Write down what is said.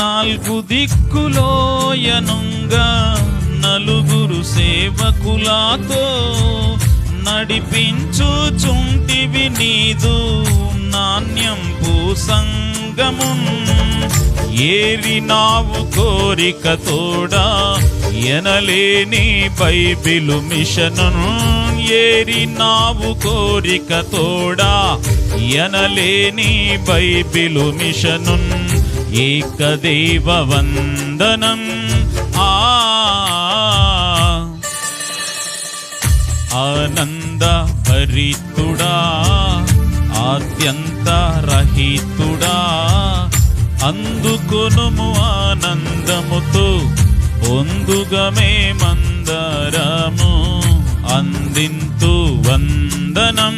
నాలుగు దిక్కులోయనుంగా నలుగురు సేవకులతో నడిపించుచుంటివి నీదు నాణ్యంపు సంగమున్. ఏరినావు కోరిక తోడా ఎనలేని బైబిలు మిషను. ఏరినావు కోరిక తోడా ఎనలేని బైబిలు మిషను. ఏకదేవ వందనం. ఆనంద భరితుడా ఆద్యంత రహితుడా అందుకొనుము ఆనందముతో పొందుగమే మందరము. అందింతు వందనం